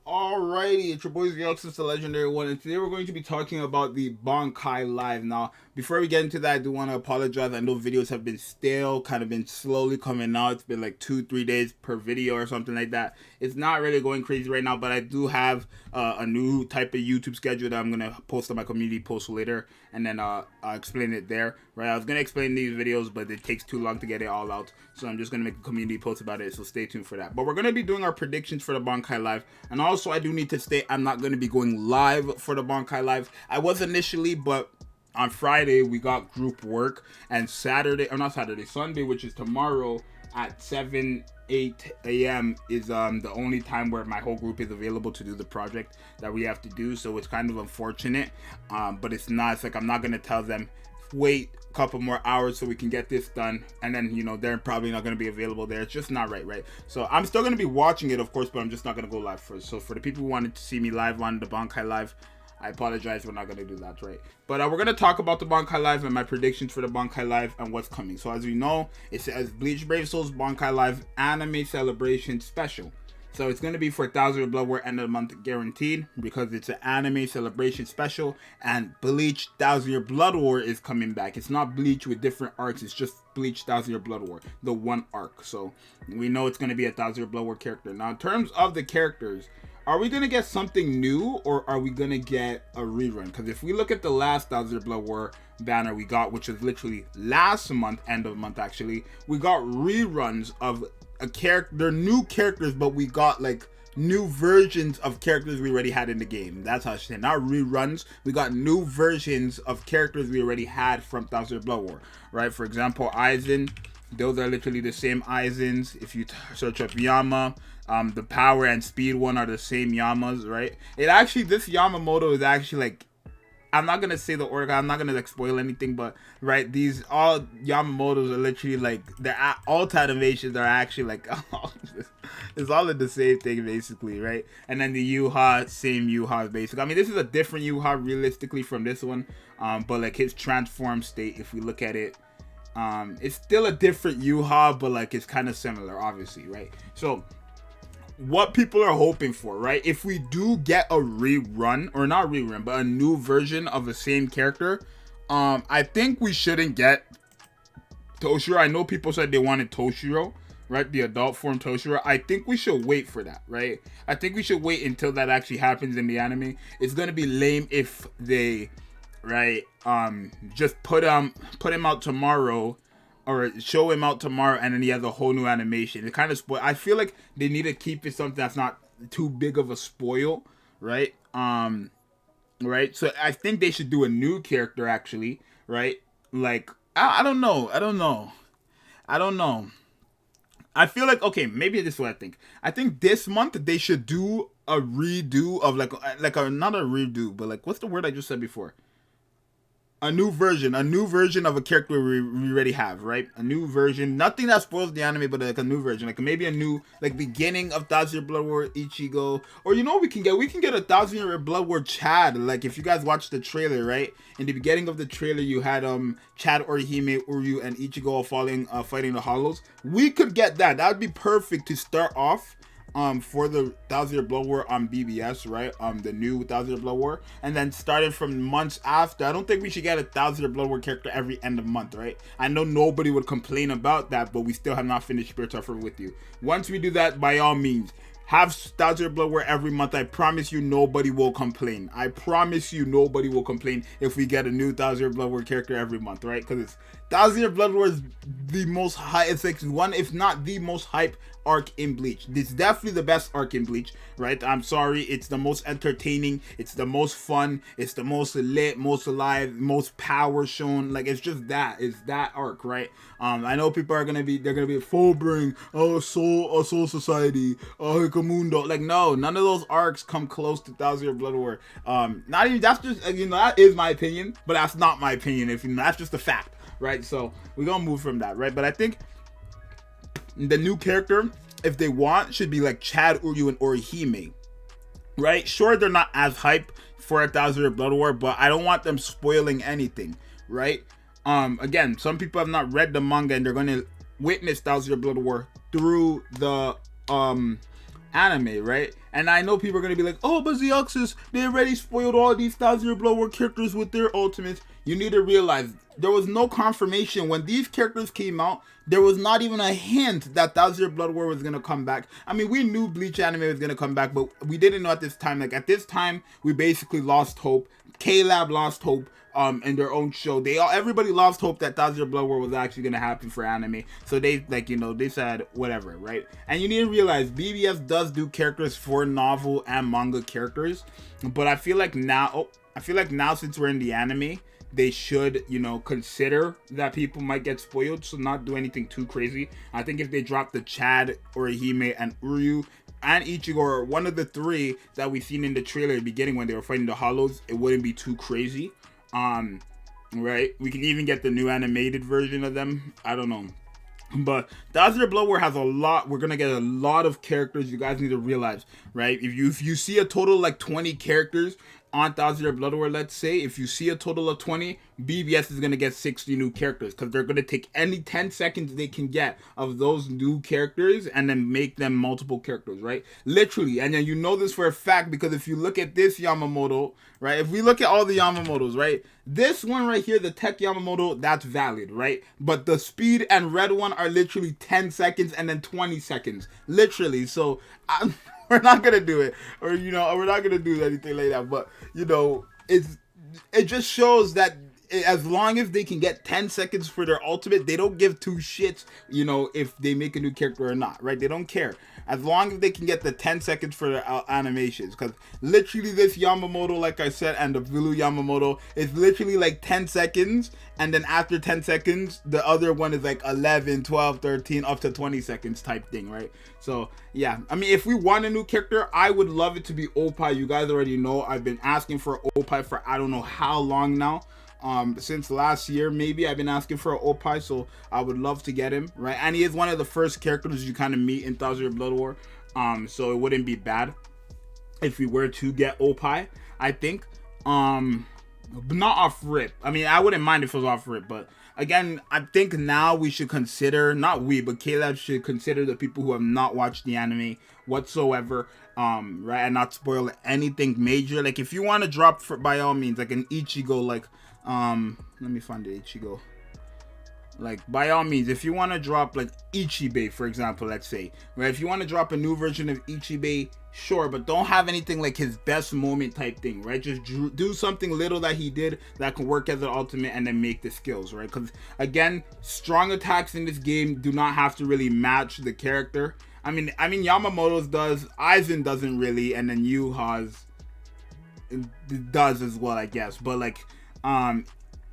Alrighty, it's your boys Galaxy, the Legendary One, and today we're going to be talking about the Bankai Live. Now, before we get into that, I do want to apologize. I know videos have been stale, kind of been slowly coming out. It's been like 2-3 days per video or something like that. It's not really going crazy right now, but I do have a new type of YouTube schedule that I'm going to post on my community post later, and then I'll explain it there. Right, I was going to explain these videos, but it takes too long to get it all out, so I'm just going to make a community post about it, so stay tuned for that. But we're going to be doing our predictions for the Bankai Live, and also I do need to state I'm not going to be going live for the Bankai Live. I was initially, but on Friday we got group work, and Sunday, which is tomorrow at 8 a.m. is the only time where my whole group is available to do the project that we have to do. So it's kind of unfortunate, but it's not. It's like I'm not gonna tell them wait a couple more hours so we can get this done, and then they're probably not gonna be available there. It's just not right. So I'm still gonna be watching it, of course, but I'm just not gonna go live first. So for the people who wanted to see me live on the Bankai Live, I apologize, we're not going to do that, right? But we're going to talk about the Bankai Live and my predictions for the Bankai Live and what's coming. So as you know, it says Bleach Brave Souls Bankai Live Anime Celebration Special. So it's going to be for 1,000 Blood War end of the month guaranteed, because it's an anime celebration special, and Bleach 1,000 Blood War is coming back. It's not Bleach with different arcs, it's just Bleach 1,000 Blood War, the one arc. So we know it's going to be a 1,000 Blood War character. Now in terms of the characters, are we going to get something new, or are we going to get a rerun? Because if we look at the last 1,000 Blood War banner we got, which was literally last month, end of month actually, we got reruns of they're new characters, but we got like new versions of characters we already had in the game. That's how I should say. Not reruns, we got new versions of characters we already had from 1,000 Blood War, right? For example, Aizen, those are literally the same Aizens. If you search up Yama, the power and speed one are the same Yamas, right? This Yamamoto is actually like, I'm not gonna say the order, I'm not gonna like spoil anything, but right, these all Yamamotos are literally like, their alt animations are actually like it's all of the same thing basically, right? And then the Yuha, same Yuha basically. I mean, this is a different Yuha realistically from this one, but like his transform state, if we look at it, it's still a different Yuha, but like it's kind of similar, obviously, right? So what people are hoping for, right? If we do get a rerun, or not rerun, but a new version of the same character, I think we shouldn't get Toshiro. I know people said they wanted Toshiro, right? The adult form Toshiro. I think we should wait for that, right? I think we should wait until that actually happens in the anime. It's gonna be lame if they, right, just put him out tomorrow, or show him out tomorrow, and then he has a whole new animation. It kind of spoil. I feel like they need to keep it something that's not too big of a spoil, right? Right. So I think they should do a new character actually, right? Like I don't know. I feel like, okay, maybe this is what I think. I think this month they should do a redo of not a redo, but like, what's the word I just said before? A new version of a character we already have, right? A new version, nothing that spoils the anime, but like a new version, like maybe a new, like, beginning of 1,000 Blood War Ichigo, or we can get 1,000 Blood War Chad. Like, if you guys watched the trailer, right? In the beginning of the trailer, you had Chad, Orihime, Uryu, and Ichigo all fighting the Hollows. We could get that. That would be perfect to start off for the 1,000 Blood War on BBS, right? The new 1,000 Blood War, and then starting from months after, I don't think we should get a 1,000 Blood War character every end of month, right? I know nobody would complain about that, but we still have not finished Spirit Offer with you. Once we do that, by all means, have 1,000 Blood War every month. I promise you nobody will complain. I promise you nobody will complain if we get a new 1,000 Blood War character every month, right? Because it's 1,000 Blood War is the most high, it's like one, if not the most hype arc in Bleach. It's definitely the best arc in Bleach, right? I'm sorry, it's the most entertaining, it's the most fun, it's the most lit, most alive, most power shown. Like, it's just that, it's that arc, right? I know people are gonna be full bring, soul society, Hikamundo. Like, no, none of those arcs come close to 1,000 Blood War. Not even, that's just, that is my opinion, but that's not my opinion. If that's just a fact, right? So we're gonna move from that, right? But I think the new character, if they want, should be like Chad, Uryu, and Orihime, right? Sure, they're not as hype for 1,000 Blood War, but I don't want them spoiling anything, right? Again, some people have not read the manga, and they're going to witness 1,000 Blood War through the anime, right? And I know people are gonna be like, oh, but Zeoxys, they already spoiled all these 1,000 Year Blood War characters with their ultimates. You need to realize there was no confirmation when these characters came out. There was not even a hint that 1,000 Year Blood War was gonna come back. I mean, we knew Bleach anime was gonna come back, but we didn't know at this time. Like at this time, we basically lost hope. K-Lab lost hope. In their own show, everybody lost hope that 1,000 Year Blood War was actually gonna happen for anime. So they they said whatever, right? And you need to realize BBS does do characters for novel and manga characters, but I feel like now since we're in the anime, they should consider that people might get spoiled, so not do anything too crazy. I think if they drop the Chad, Orihime, and Uryu and Ichigo, or one of the three that we seen in the trailer at the beginning when they were fighting the Hollows, it wouldn't be too crazy. Right, we can even get the new animated version of them. I don't know, but 1,000 Year Blood War has a lot. We're gonna get a lot of characters. You guys need to realize, right? If you see a total like 20 characters on 1,000 Year Blood War, let's say, if you see a total of 20, BBS is going to get 60 new characters, because they're going to take any 10 seconds they can get of those new characters and then make them multiple characters, right? Literally. And then you know this for a fact, because if you look at this Yamamoto, right? If we look at all the Yamamotos, right? This one right here, the Tech Yamamoto, that's valid, right? But the Speed and Red one are literally 10 seconds and then 20 seconds. Literally. So, we're not gonna do it, or we're not gonna do anything like that. But it just shows that as long as they can get 10 seconds for their ultimate, they don't give two shits, if they make a new character or not, right? They don't care. As long as they can get the 10 seconds for their animations. Because literally this Yamamoto, like I said, and the Blue Yamamoto is literally like 10 seconds. And then after 10 seconds, the other one is like 11, 12, 13, up to 20 seconds type thing, right? So, yeah. I mean, if we want a new character, I would love it to be Oppai. You guys already know I've been asking for Oppai for I don't know how long now. Since last year, maybe I've been asking for an Oppai, so I would love to get him, right? And he is one of the first characters you kind of meet in 1,000 Year Blood War, so it wouldn't be bad if we were to get Oppai, I think, but not off rip. I mean, I wouldn't mind if it was off rip, but again, I think now we should consider, not we, but K-Lab should consider the people who have not watched the anime whatsoever, right, and not spoil anything major. Like, if you want to drop, by all means, like an Ichigo, like, let me find the Ichigo. Like, by all means, if you want to drop, like, Ichibei, for example, let's say, right? If you want to drop a new version of Ichibei, sure, but don't have anything like his best moment type thing, right? Just do something little that he did that can work as an ultimate and then make the skills, right? Because, again, strong attacks in this game do not have to really match the character. I mean, Yamamoto's does, Aizen doesn't really, and then Yuha's does as well, I guess. But, like,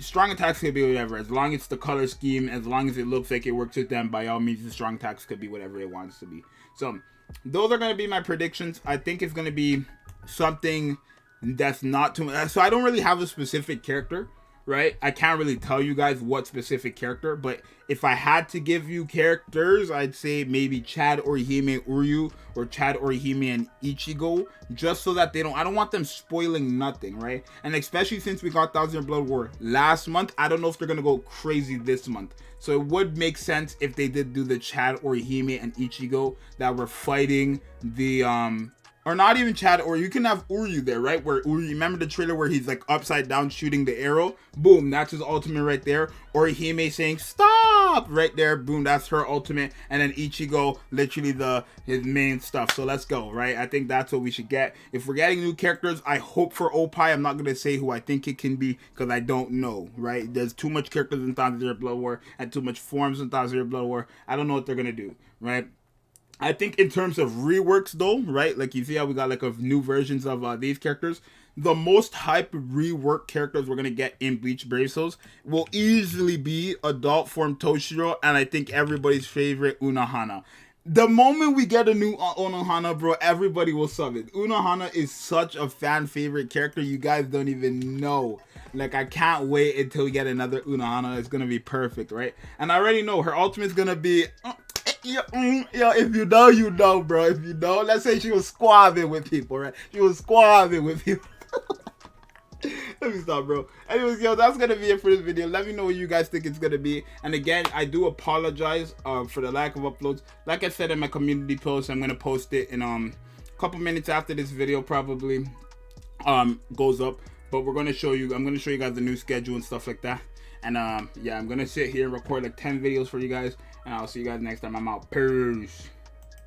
strong attacks could be whatever, as long as it's the color scheme, as long as it looks like it works with them. By all means, the strong attacks could be whatever it wants to be. So those are going to be my predictions. I think it's going to be something that's not too much. So I don't really have a specific character, right? I can't really tell you guys what specific character, but if I had to give you characters, I'd say maybe Chad, Orihime, Uryu, or Chad, Orihime, and Ichigo, just so that I don't want them spoiling nothing, right? And especially since we got 1,000 Year Blood War last month, I don't know if they're gonna go crazy this month. So it would make sense if they did do the Chad, Orihime, and Ichigo that were fighting the or not even Chad, or you can have Uryu there, right? Where Uryu, remember the trailer where he's like upside down shooting the arrow? Boom, that's his ultimate right there. Orihime saying stop right there. Boom, that's her ultimate. And then Ichigo, literally his main stuff. So let's go, right? I think that's what we should get. If we're getting new characters, I hope for Oppai. I'm not gonna say who I think it can be because I don't know, right? There's too much characters in 1,000 Year Blood War and too much forms in 1,000 Year Blood War. I don't know what they're gonna do, right? I think in terms of reworks though, right? Like you see how we got like new versions of these characters. The most hype rework characters we're going to get in Bleach Brave Souls will easily be Adult Form Toshiro and I think everybody's favorite Unohana. The moment we get a new Unohana, bro, everybody will sub it. Unohana is such a fan favorite character, you guys don't even know. Like, I can't wait until we get another Unohana. It's going to be perfect, right? And I already know her ultimate's going to be... Yo, if you know, you know, bro. If you know, let's say she was squabbing with people, right? She was squabbing with people. Let me stop, bro. Anyways, yo, that's gonna be it for this video. Let me know what you guys think it's gonna be. And again, I do apologize for the lack of uploads. Like I said in my community post, I'm gonna post it in couple minutes after this video probably goes up. But I'm gonna show you guys the new schedule and stuff like that. And yeah, I'm gonna sit here and record like 10 videos for you guys, and I'll see you guys next time. I'm out. Peace.